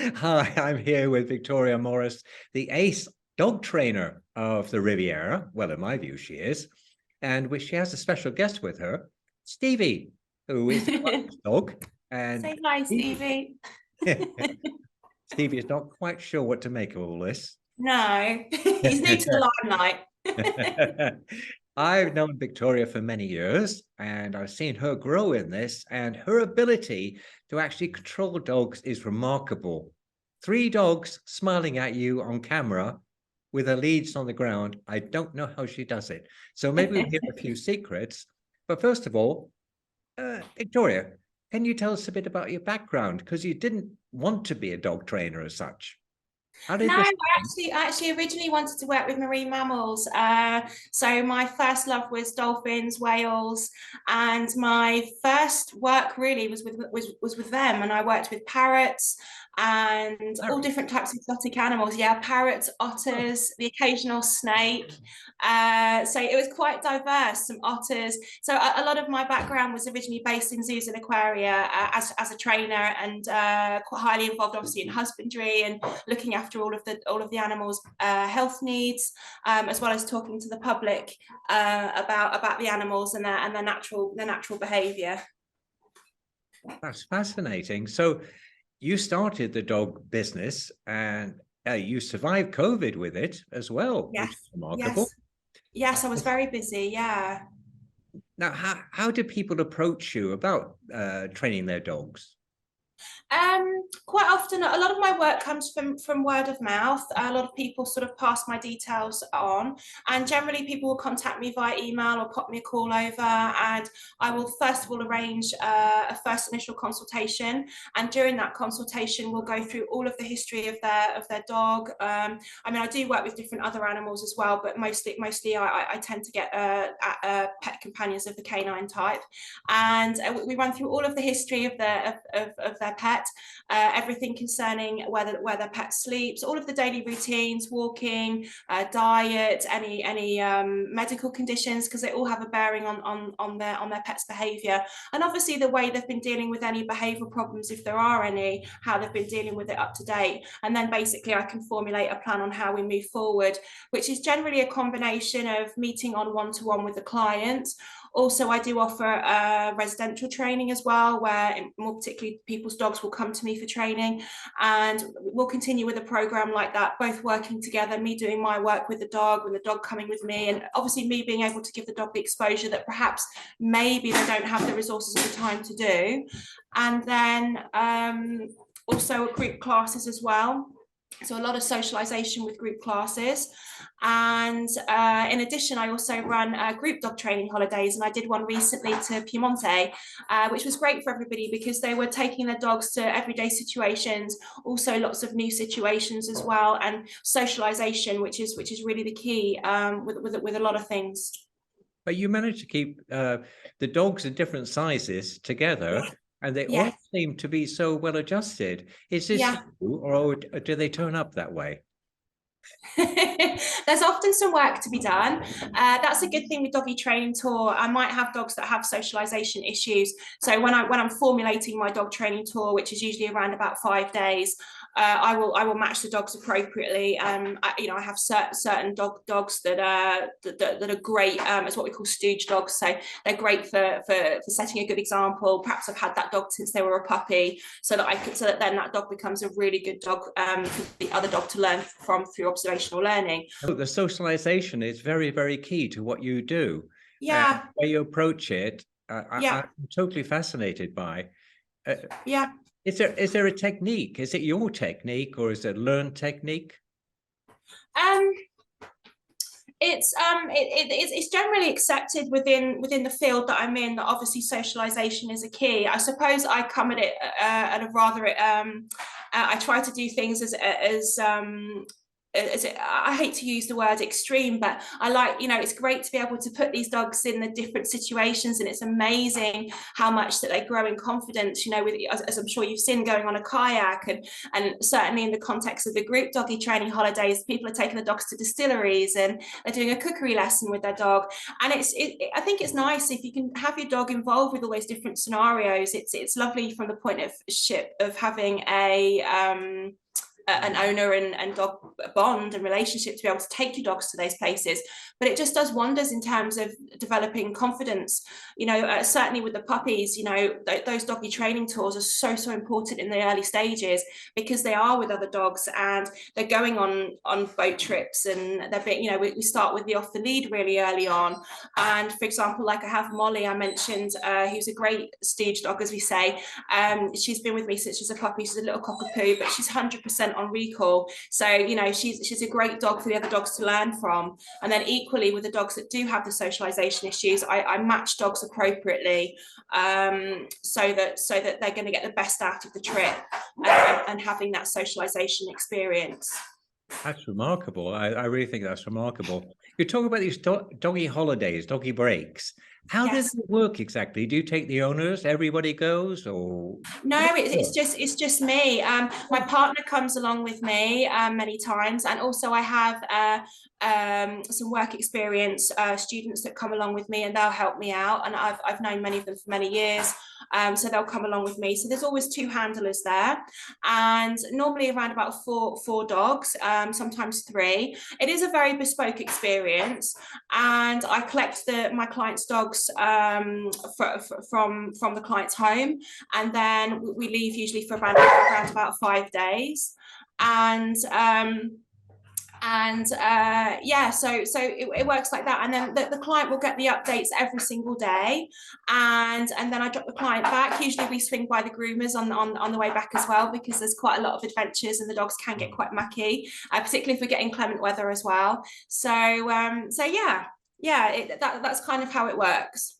Hi, I'm here with Victoria Morris, the ace dog trainer of the Riviera. Well, in my view, she is. And she has a special guest with her, Stevie, who is the client's dog. And Say hi, Stevie, Stevie. Stevie is not quite sure what to make of all this. No, he's new to the limelight. I've known Victoria for many years, and I've seen her grow in this, and her ability to actually control dogs is remarkable. 3 dogs smiling at you on camera with her leads on the ground. I don't know how she does it. So maybe we'll hear a few secrets. But first of all, Victoria, can you tell us a bit about your background? Because you didn't want to be a dog trainer as such. How did No, this I actually originally wanted to work with marine mammals. So my first love was dolphins, whales, and my first work really was with them. And I worked with parrots and all happen? different types of exotic animals. Yeah, parrots, Oh, otters, the occasional snake. So it was quite diverse. Some otters. So a lot of my background was originally based in zoos and aquaria as a trainer, and quite highly involved, obviously, in husbandry and looking after all of the animals' health needs, as well as talking to the public about the animals and their natural behaviour. that's fascinating. So you started the dog business and you survived COVID with it as well, which Yes, is remarkable. yes, yes. I was very busy. Yeah. Now, how do people approach you about training their dogs? Quite often, a lot of my work comes from word of mouth. A lot of people sort of pass my details on, and generally people will contact me via email or pop me a call over, and I will first of all arrange a first initial consultation, and during that consultation we'll go through all of the history of their dog. I mean, I do work with different other animals as well, but mostly I tend to get pet companions of the canine type, and we run through all of the history of their pet, everything concerning where their pet sleeps, all of the daily routines, walking, diet, any medical conditions, because they all have a bearing on their pet's behaviour, and obviously the way they've been dealing with any behavioural problems, if there are any, how they've been dealing with it up to date, and then basically I can formulate a plan on how we move forward, which is generally a combination of meeting on one-to-one with the client. Also, I do offer residential training as well, where more particularly people's dogs will come to me for training, and we'll continue with a program like that, both working together, me doing my work with the dog coming with me, and obviously me being able to give the dog the exposure that perhaps maybe they don't have the resources or the time to do. And then also group classes as well. So a lot of socialization with group classes. And in addition, I also run group dog training holidays, and I did one recently to Piemonte, which was great for everybody because they were taking their dogs to everyday situations, also lots of new situations as well, and socialization, which is really the key with a lot of things. But you managed to keep the dogs in different sizes together, Yeah. and they all Yeah. seem to be so well adjusted. Is this Yeah. you, or do they turn up that way? There's often some work to be done. That's a good thing with doggy training tour. I might have dogs that have socialization issues. So when I'm formulating my dog training tour, which is usually around about 5 days, I will match the dogs appropriately. I have certain dogs that are great as what we call stooge dogs. So they're great for setting a good example. Perhaps I've had that dog since they were a puppy, so that then that dog becomes a really good dog for the other dog to learn from through observational learning. Oh, the socialization is very, very key to what you do. And Yeah, the way you approach it, yeah, I'm totally fascinated by. Uh, yeah. is there a technique? Is it your technique or is it learned technique? Um, it's generally accepted within the field that I'm in that obviously socialization is a key. I suppose I come at it at a rather I try to do things as I hate to use the word extreme, but I like, it's great to be able to put these dogs in the different situations, and it's amazing how much that they grow in confidence, with, as I'm sure you've seen, going on a kayak, and certainly in the context of the group doggy training holidays, people are taking the dogs to distilleries and they're doing a cookery lesson with their dog. And I think it's nice if you can have your dog involved with all those different scenarios. It's lovely from the point of having an owner and dog bond and relationship to be able to take your dogs to those places, but it just does wonders in terms of developing confidence. Certainly with the puppies, those doggy training tours are so important in the early stages, because they are with other dogs and they're going on boat trips, and they're being, we start with the off the lead really early on. And for example, like I have Molly, I mentioned, who's a great stooge dog, as we say. She's been with me since she's a puppy. She's a little cockapoo, but she's 100% on recall. So, she's a great dog for the other dogs to learn from. And then equally with the dogs that do have the socialization issues, I match dogs appropriately, so that they're going to get the best out of the trip, and having that socialization experience. That's remarkable. I really think that's remarkable. You talk about these doggy holidays, doggy breaks. How does it work exactly? Do you take the owners? Everybody goes, or no? It's just me. My partner comes along with me many times, and also I have some work experience students that come along with me, and they'll help me out. And I've known many of them for many years, so they'll come along with me. So there's always 2 handlers there, and normally around about four dogs, sometimes 3. It is a very bespoke experience, and I collect my clients' dogs from the client's home, and then we leave usually for around about 5 days. And yeah, so it works like that. And then the client will get the updates every single day, and then I drop the client back. Usually we swing by the groomers on the way back as well, because there's quite a lot of adventures and the dogs can get quite mucky, particularly if we're getting inclement weather as well. So yeah, that's kind of how it works.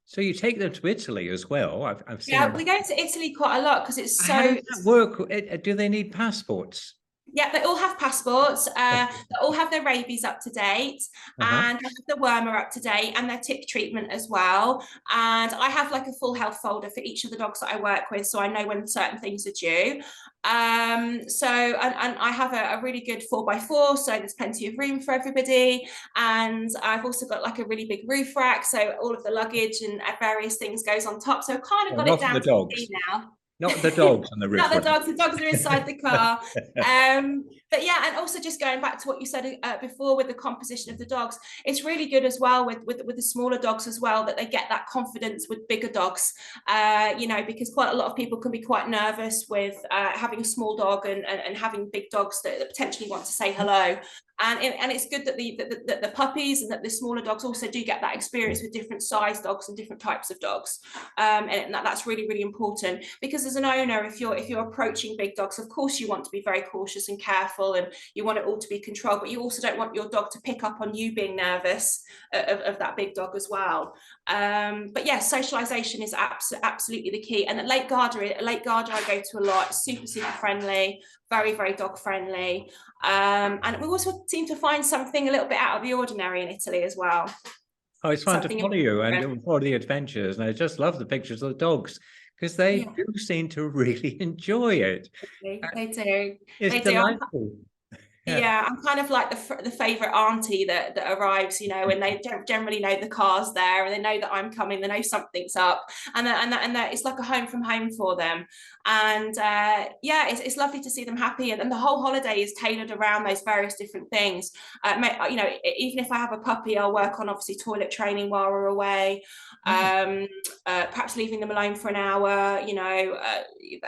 So you take them to Italy as well? I've seen. Yeah, we go to Italy quite a lot because it's so. How does that work? Do they need passports? Yeah, they all have passports. They all have their rabies up to date, and the wormer up to date, and their tick treatment as well. And I have like a full health folder for each of the dogs that I work with, so I know when certain things are due. So I have a really good 4x4, so there's plenty of room for everybody. And I've also got like a really big roof rack, so all of the luggage and various things goes on top. So I've kind of got it down to the T now. Not the dogs on the roof. Not the dogs are inside the car. But yeah, and also just going back to what you said before with the composition of the dogs, it's really good as well with the smaller dogs as well, that they get that confidence with bigger dogs, because quite a lot of people can be quite nervous with having a small dog and having big dogs that potentially want to say hello. And it's good that the puppies and that the smaller dogs also do get that experience with different size dogs and different types of dogs, and that's really, really important, because as an owner, if you're approaching big dogs, of course you want to be very cautious and careful, and you want it all to be controlled, but you also don't want your dog to pick up on you being nervous of that big dog as well. But yeah, socialization is absolutely the key. And at Lake Garda I go to a lot. Super friendly, very, very dog friendly. And we also seem to find something a little bit out of the ordinary in Italy as well. Oh, it's fun to follow you and follow the adventures. And I just love the pictures of the dogs, because they do seem to really enjoy it. They do. It's delightful. Yeah, I'm kind of like the favorite auntie that arrives, and they generally know the car's there, and they know that I'm coming. They know something's up, and it's like a home from home for them. And yeah, it's lovely to see them happy, and the whole holiday is tailored around those various different things. Even if I have a puppy, I'll work on obviously toilet training while we're away. Perhaps leaving them alone for an hour.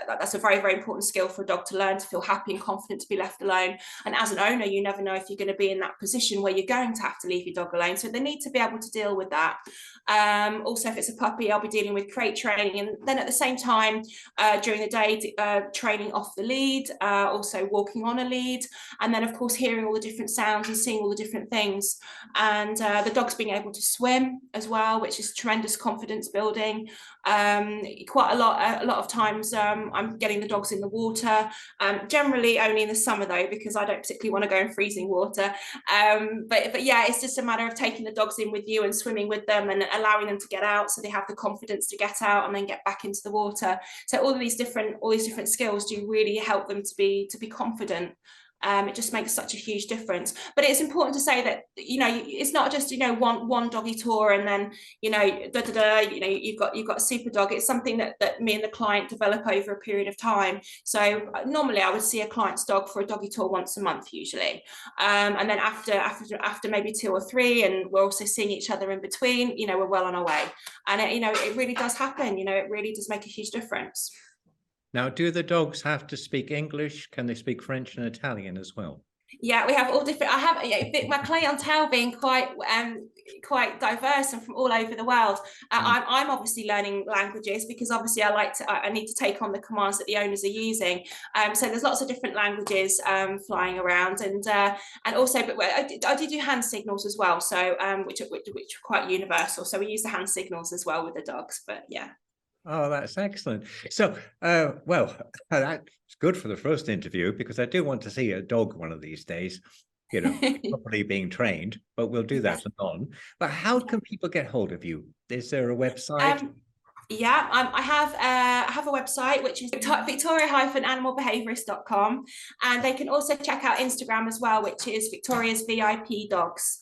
That's a very, very important skill for a dog to learn, to feel happy and confident to be left alone. And as an owner, you never know if you're going to be in that position where you're going to have to leave your dog alone. So they need to be able to deal with that. Also, if it's a puppy, I'll be dealing with crate training. And then at the same time, during the day, training off the lead, also walking on a lead. And then, of course, hearing all the different sounds and seeing all the different things. And the dog's being able to swim as well, which is tremendous confidence building. Quite a lot of times I'm getting the dogs in the water, generally only in the summer though, because I don't particularly want to go in freezing water. But yeah, it's just a matter of taking the dogs in with you and swimming with them and allowing them to get out, so they have the confidence to get out and then get back into the water. So all these different skills do really help them to be confident. It just makes such a huge difference. But it's important to say that, you know, it's not just, you know, one doggy tour and then, you know, you know, you've got a super dog. It's something that me and the client develop over a period of time. So normally I would see a client's dog for a doggy tour once a month usually, and then after maybe 2 or 3, and we're also seeing each other in between, you know, we're well on our way. And it, you know, it really does happen. You know, it really does make a huge difference. Now, do the dogs have to speak English? Can they speak French and Italian as well? Yeah, we have all different. I have, yeah, my clientele being quite diverse and from all over the world. I'm obviously learning languages because obviously I need to take on the commands that the owners are using. So there's lots of different languages flying around, and also, but I do hand signals as well. So which are quite universal. So we use the hand signals as well with the dogs. But yeah. Oh, that's excellent. So, well, that's good for the first interview, because I do want to see a dog one of these days, you know, properly being trained, but we'll do that on. But how can people get hold of you? Is there a website? Yeah, I have a website, which is victoria-animalbehaviourist.com, and they can also check out Instagram as well, which is Victoria's VIP Dogs,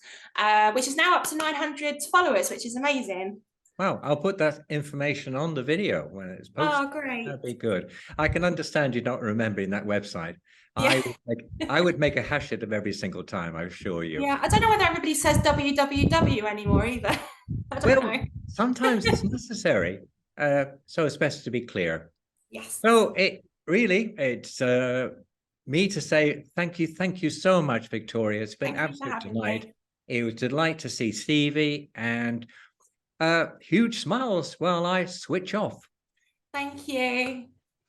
which is now up to 900 followers, which is amazing. Wow, I'll put that information on the video when it's posted. Oh, great. That'd be good. I can understand you not remembering that website. Yeah. I would make a hash of every single time, I assure you. Yeah, I don't know whether everybody says www anymore either. I don't know. Sometimes it's necessary, so it's best to be clear. Yes. So it's me to say thank you so much, Victoria. It's been absolute delight. It was a delight to see Stevie, and huge smiles while I switch off. Thank you.